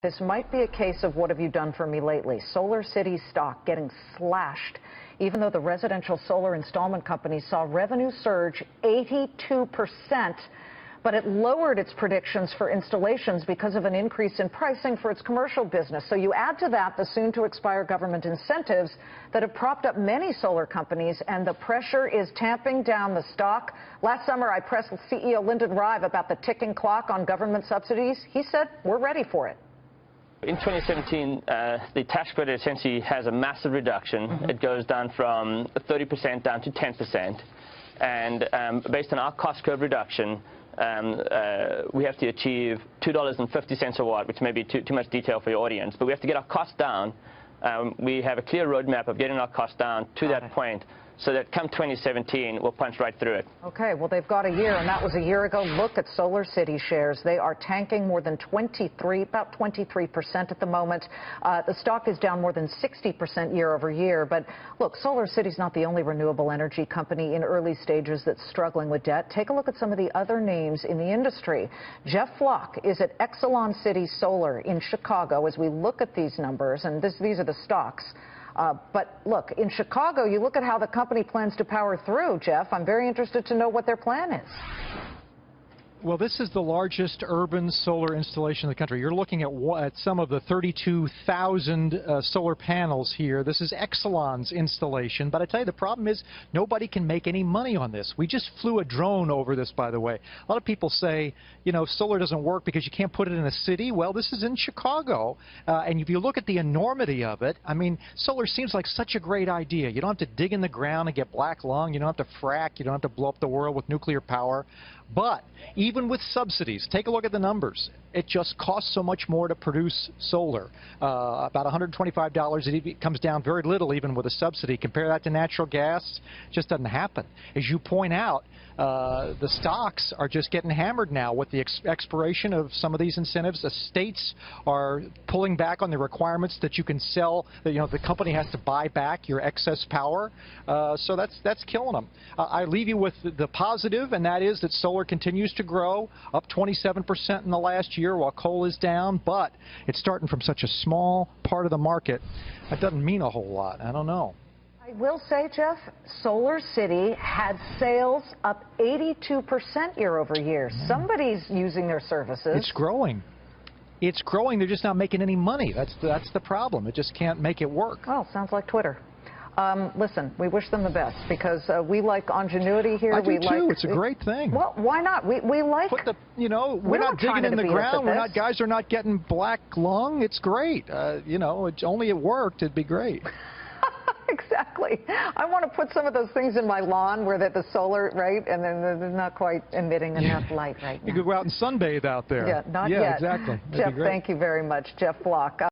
This might be a case of what have you done for me lately? Solar City stock getting slashed, even though the residential solar installment company saw revenue surge 82%, but it lowered its predictions for installations because of an increase in pricing for its commercial business. So you add to that the soon-to-expire government incentives that have propped up many solar companies, and the pressure is tamping down the stock. Last summer, I pressed CEO Lyndon Rive about the ticking clock on government subsidies. He said, we're ready for it. In 2017, the tax credit essentially has a massive reduction. It goes down from 30% down to 10%. And based on our cost curve reduction, we have to achieve $2.50 a watt, which may be too much detail for your audience. But we have to get our costs down. We have a clear roadmap of getting our costs down to that point, so that come 2017, we'll punch right through it. Okay, well, they've got a year, and that was a year ago. Look at Solar City shares. They are tanking more than about 23% at the moment. The stock is down more than 60% year over year. But look, Solar City's not the only renewable energy company in early stages that's struggling with debt. Take a look at some of the other names in the industry. Jeff Flock is at Exelon City Solar in Chicago. As we look at these numbers, and these are the stocks. But look, in Chicago, you look at how the company plans to power through, Jeff. I'm very interested to know what their plan is. Well, this is the largest urban solar installation in the country. You're looking at some of the 32,000 solar panels here. This is Exelon's installation. But I tell you, the problem is nobody can make any money on this. We just flew a drone over this, by the way. A lot of people say, you know, solar doesn't work because you can't put it in a city. Well, this is in Chicago. And if you look at the enormity of it, I mean, solar seems like such a great idea. You don't have to dig in the ground and get black lung. You don't have to frack. You don't have to blow up the world with nuclear power. But even with subsidies, take a look at the numbers. It just costs so much more to produce solar. About $125. It comes down very little even with a subsidy. Compare that to natural gas, it just doesn't happen. As you point out, the stocks are just getting hammered now with the expiration of some of these incentives. The states are pulling back on the requirements that you can sell, that, you know, the company has to buy back your excess power. So that's killing them. I leave you with the positive, and that is that solar continues to grow, up 27% in the last year while coal is down, but it's starting from such a small part of the market. That doesn't mean a whole lot. I don't know. I will say, Jeff, Solar City had sales up 82% year over year. Somebody's using their services. It's growing. It's growing. They're just not making any money. That's the problem. It just can't make it work. Well, sounds like Twitter. Listen, we wish them the best because we like ingenuity here. I do too. It's a great thing. Well, why not? We like. Put the, you know, we're not digging in the ground. Guys are not getting black lung. It's great. You know, only it worked. It'd be great. Exactly. I want to put some of those things in my lawn where the solar, right, and then they're not quite emitting enough light right now. You could go out and sunbathe out there. Yeah, not yet. yet. Exactly. Jeff, thank you very much. Jeff Flock.